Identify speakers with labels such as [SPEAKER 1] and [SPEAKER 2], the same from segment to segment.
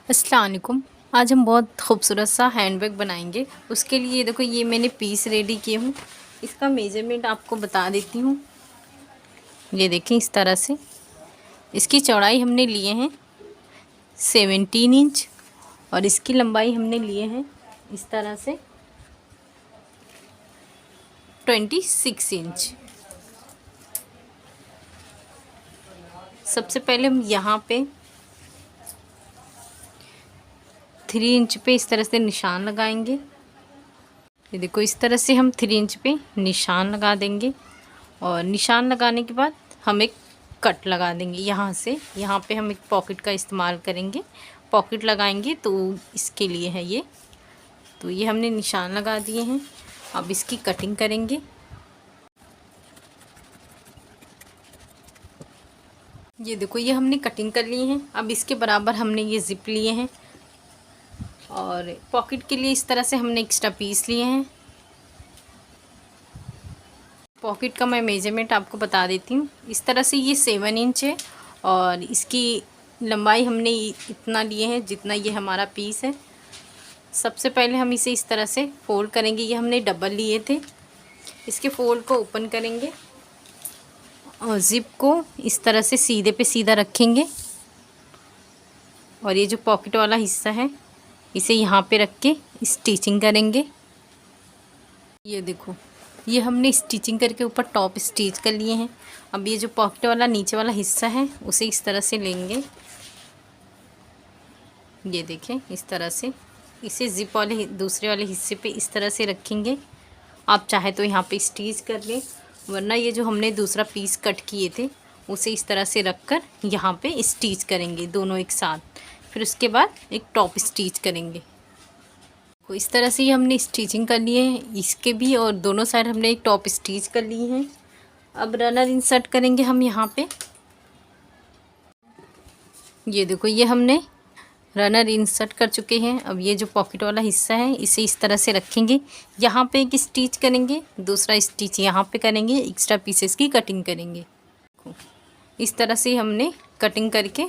[SPEAKER 1] अस्सलाम वालेकुम। आज हम बहुत खूबसूरत सा हैंडबैग बनाएंगे। उसके लिए देखो ये मैंने पीस रेडी किए हूँ। इसका मेजरमेंट आपको बता देती हूँ। ये देखें इस तरह से इसकी चौड़ाई हमने लिए हैं 17 इंच और इसकी लंबाई हमने लिए हैं इस तरह से 26 इंच। सबसे पहले हम यहाँ पे 3 इंच पे इस तरह से निशान लगाएंगे। ये देखो इस तरह से हम 3 इंच पे निशान लगा देंगे और निशान लगाने के बाद हम एक कट लगा देंगे। यहाँ पे हम एक पॉकेट का इस्तेमाल करेंगे, पॉकेट लगाएंगे तो इसके लिए है ये। तो ये हमने निशान लगा दिए हैं। अब इसकी कटिंग करेंगे। ये देखो ये हमने कटिंग कर ली है। अब इसके बराबर हमने ये ज़िप लिए हैं और पॉकेट के लिए इस तरह से हमने एक्स्ट्रा पीस लिए हैं। पॉकेट का मैं मेजरमेंट आपको बता देती हूँ। इस तरह से ये 7 इंच है और इसकी लंबाई हमने इतना लिए हैं जितना ये हमारा पीस है। सबसे पहले हम इसे इस तरह से फोल्ड करेंगे। ये हमने डबल लिए थे। इसके फोल्ड को ओपन करेंगे और ज़िप को इस तरह से सीधे पे सीधा रखेंगे और ये जो पॉकेट वाला हिस्सा है इसे यहाँ पे रख के स्टिचिंग करेंगे। ये देखो ये हमने स्टिचिंग करके ऊपर टॉप स्टिच कर लिए हैं। अब ये जो पॉकेट वाला नीचे वाला हिस्सा है उसे इस तरह से लेंगे। ये देखें इस तरह से इसे ज़िप वाले दूसरे वाले हिस्से पे इस तरह से रखेंगे। आप चाहे तो यहाँ पे स्टिच कर लें, वरना ये जो हमने दूसरा पीस कट किए थे उसे इस तरह से रख कर यहाँ पे स्टिच करेंगे दोनों एक साथ। फिर उसके बाद एक टॉप स्टिच करेंगे। तो इस तरह से ही हमने स्टिचिंग कर लिए हैं इसके भी, और दोनों साइड हमने एक टॉप स्टिच कर ली हैं। अब रनर इंसर्ट करेंगे हम यहाँ पे। ये देखो ये हमने रनर इंसर्ट कर चुके हैं। अब ये जो पॉकेट वाला हिस्सा है इसे इस तरह से रखेंगे। यहाँ पे एक स्टिच करेंगे, दूसरा स्टिच यहाँ पे करेंगे, एक्स्ट्रा पीसेस की कटिंग करेंगे। इस तरह से हमने कटिंग करके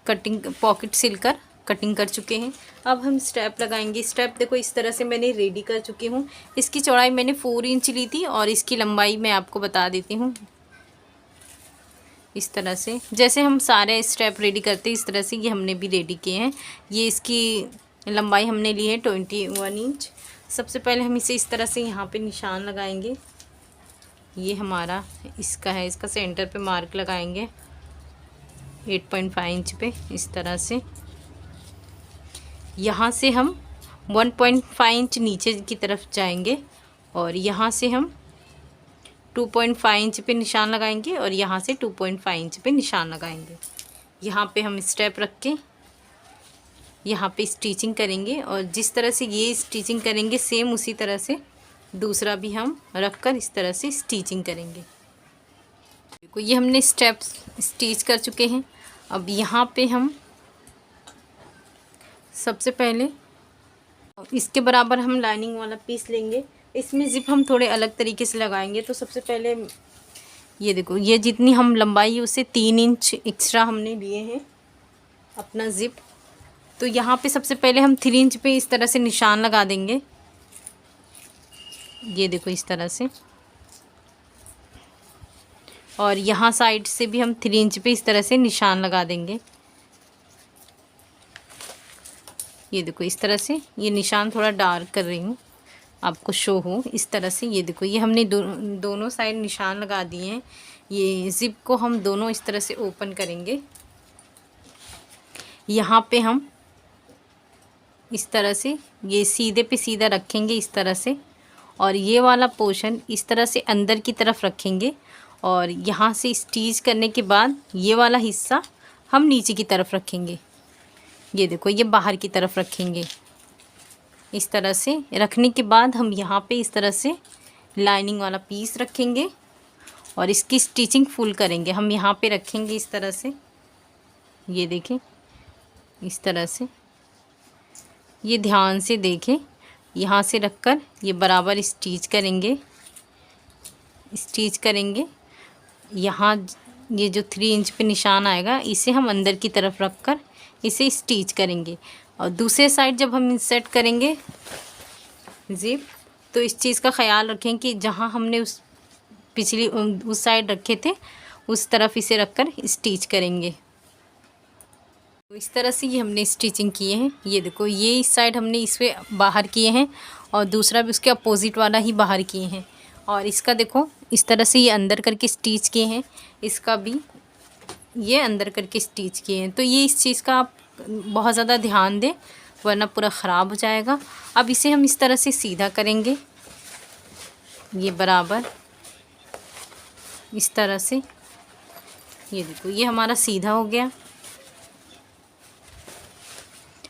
[SPEAKER 1] पॉकेट सिलकर कटिंग कर चुके हैं। अब हम स्टेप लगाएंगे। स्टेप देखो इस तरह से मैंने रेडी कर चुकी हूँ। इसकी चौड़ाई मैंने 4 इंच ली थी और इसकी लंबाई मैं आपको बता देती हूँ। इस तरह से जैसे हम सारे स्टेप रेडी करते हैं इस तरह से ये हमने भी रेडी किए हैं। ये इसकी लंबाई हमने ली है 21 इंच। सबसे पहले हम इसे इस तरह से यहाँ पे निशान लगाएंगे। ये हमारा इसका है, इसका सेंटर पे मार्क लगाएंगे 8.5 इंच पे इस तरह से। यहाँ से हम 1.5 इंच नीचे की तरफ जाएंगे और यहाँ से हम 2.5 इंच पे निशान लगाएंगे और यहाँ से 2.5 इंच पे निशान लगाएंगे। यहाँ पे हम स्टेप रख के यहाँ पे स्टिचिंग करेंगे और जिस तरह से ये स्टिचिंग करेंगे सेम उसी तरह से दूसरा भी हम रख कर इस तरह से स्टिचिंग करेंगे। देखो ये हमने स्टेप स्टिच कर चुके हैं। अब यहाँ पे हम सबसे पहले इसके बराबर हम लाइनिंग वाला पीस लेंगे। इसमें ज़िप हम थोड़े अलग तरीके से लगाएंगे। तो सबसे पहले ये देखो ये जितनी हम लंबाई है उससे 3 इंच एक्स्ट्रा हमने लिए हैं अपना ज़िप। तो यहाँ पे सबसे पहले हम 3 इंच पे इस तरह से निशान लगा देंगे। ये देखो इस तरह से, और यहाँ साइड से भी हम 3 इंच पे इस तरह से निशान लगा देंगे। ये देखो इस तरह से, ये निशान थोड़ा डार्क कर रही हूँ आपको शो हो इस तरह से। ये देखो ये हमने दोनों साइड निशान लगा दिए हैं। ये ज़िप को हम दोनों इस तरह से ओपन करेंगे। यहाँ पे हम इस तरह से ये सीधे पे सीधा रखेंगे इस तरह से, और ये वाला पोर्शन इस तरह से अंदर की तरफ रखेंगे और यहाँ से स्टिच करने के बाद ये वाला हिस्सा हम नीचे की तरफ रखेंगे। ये देखो ये बाहर की तरफ रखेंगे। इस तरह से रखने के बाद हम यहाँ पे इस तरह से लाइनिंग वाला पीस रखेंगे और इसकी स्टिचिंग फुल करेंगे। हम यहाँ पे रखेंगे इस तरह से, ये देखें इस तरह से, ये ध्यान से देखें। यहाँ से रखकर ये बराबर स्टिच करेंगे। यहाँ ये जो 3 इंच पे निशान आएगा इसे हम अंदर की तरफ रखकर इसे स्टिच करेंगे। और दूसरे साइड जब हम इंसर्ट करेंगे ज़िप, तो इस चीज़ का ख़याल रखें कि जहाँ हमने उस पिछली उस साइड रखे थे उस तरफ इसे रखकर स्टिच करेंगे। तो इस तरह से ये हमने स्टिचिंग किए हैं। ये देखो, ये इस साइड हमने इसमें बाहर किए हैं और दूसरा भी उसके अपोजिट वाला ही बाहर किए हैं। और इसका देखो इस तरह से ये अंदर करके स्टिच किए हैं, इसका भी ये अंदर करके स्टिच किए हैं। तो ये इस चीज़ का आप बहुत ज़्यादा ध्यान दें वरना पूरा ख़राब हो जाएगा। अब इसे हम इस तरह से सीधा करेंगे, ये बराबर इस तरह से। ये देखो, ये हमारा सीधा हो गया।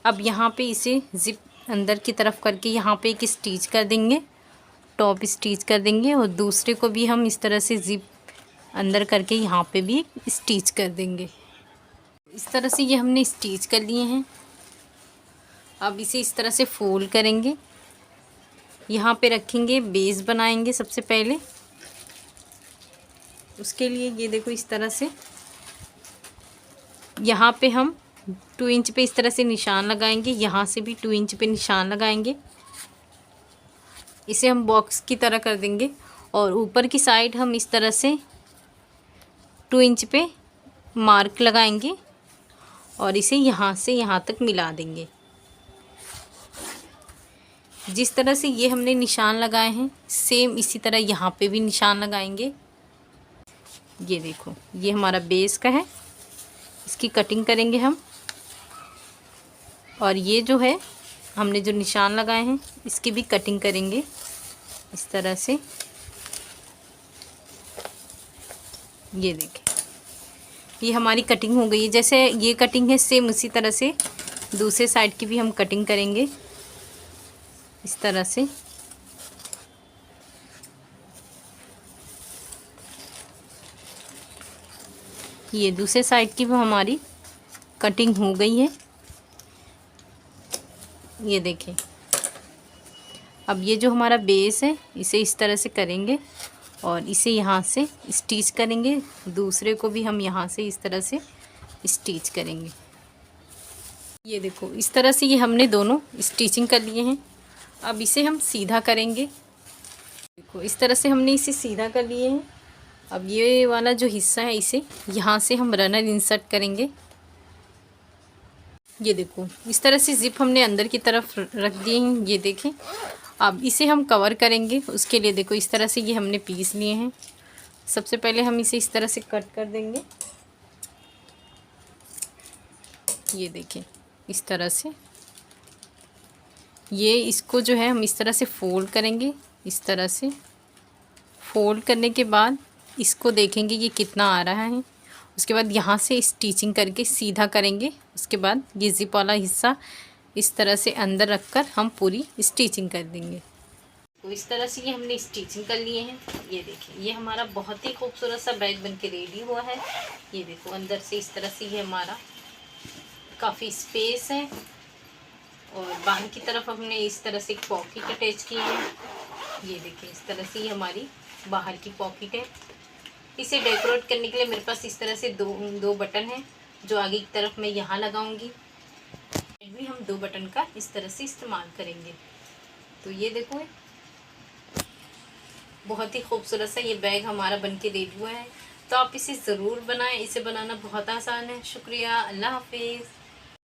[SPEAKER 1] अब यहाँ पे इसे ज़िप अंदर की तरफ करके यहाँ पे एक स्टिच कर देंगे, टॉप स्टिच कर देंगे। और दूसरे को भी हम इस तरह से ज़िप अंदर करके यहाँ पे भी स्टिच कर देंगे। इस तरह से ये हमने स्टिच कर लिए हैं। अब इसे इस तरह से फोल्ड करेंगे, यहाँ पे रखेंगे, बेस बनाएंगे सबसे पहले। उसके लिए ये देखो इस तरह से यहाँ पे हम 2 इंच पे इस तरह से निशान लगाएंगे, यहाँ से भी 2 इंच पे निशान लगाएंगे। इसे हम बॉक्स की तरह कर देंगे और ऊपर की साइड हम इस तरह से 2 इंच पे मार्क लगाएंगे और इसे यहाँ से यहाँ तक मिला देंगे। जिस तरह से ये हमने निशान लगाए हैं सेम इसी तरह यहाँ पे भी निशान लगाएंगे। ये देखो, ये हमारा बेस का है, इसकी कटिंग करेंगे हम। और ये जो है हमने जो निशान लगाए हैं इसकी भी कटिंग करेंगे इस तरह से। ये देखें, ये हमारी कटिंग हो गई है। जैसे ये कटिंग है सेम उसी तरह से दूसरे साइड की भी हम कटिंग करेंगे इस तरह से। ये दूसरे साइड की भी हमारी कटिंग हो गई है। ये देखें, अब ये जो हमारा बेस है इसे इस तरह से करेंगे और इसे यहाँ से स्टिच करेंगे। दूसरे को भी हम यहाँ से इस तरह से स्टिच करेंगे। ये देखो, इस तरह से ये हमने दोनों स्टिचिंग कर लिए हैं। अब इसे हम सीधा करेंगे। देखो, इस तरह से हमने इसे सीधा कर लिए हैं। अब ये वाला जो हिस्सा है इसे यहाँ से हम रनर इंसर्ट करेंगे। ये देखो, इस तरह से ज़िप हमने अंदर की तरफ रख दिए हैं। ये देखें, अब इसे हम कवर करेंगे। उसके लिए देखो इस तरह से ये हमने पीस लिए हैं। सबसे पहले हम इसे इस तरह से कट कर देंगे। ये देखें, इस तरह से ये इसको जो है हम इस तरह से फोल्ड करेंगे। इस तरह से फोल्ड करने के बाद इसको देखेंगे ये कितना आ रहा है। उसके बाद यहाँ से स्टिचिंग करके सीधा करेंगे। उसके बाद ये ज़िप वाला हिस्सा इस तरह से अंदर रखकर हम पूरी स्टिचिंग कर देंगे। तो इस तरह से ये हमने स्टिचिंग कर लिए हैं। ये देखिए, ये हमारा बहुत ही खूबसूरत सा बैग बनके रेडी हुआ है। ये देखो, अंदर से इस तरह से ये हमारा काफ़ी स्पेस है और बाहर की तरफ हमने इस तरह से एक पॉकेट अटैच की है। ये देखिए, इस तरह से ये हमारी बाहर की पॉकेट है। इसे डेकोरेट करने के लिए मेरे पास इस तरह से दो बटन हैं जो आगे की तरफ मैं यहाँ लगाऊंगी। भी हम 2 बटन का इस तरह से इस्तेमाल करेंगे। तो ये देखो, बहुत ही खूबसूरत सा ये बैग हमारा बनके रेडी हुआ है। तो आप इसे ज़रूर बनाएं। इसे बनाना बहुत आसान है। शुक्रिया, अल्लाह हाफिज़।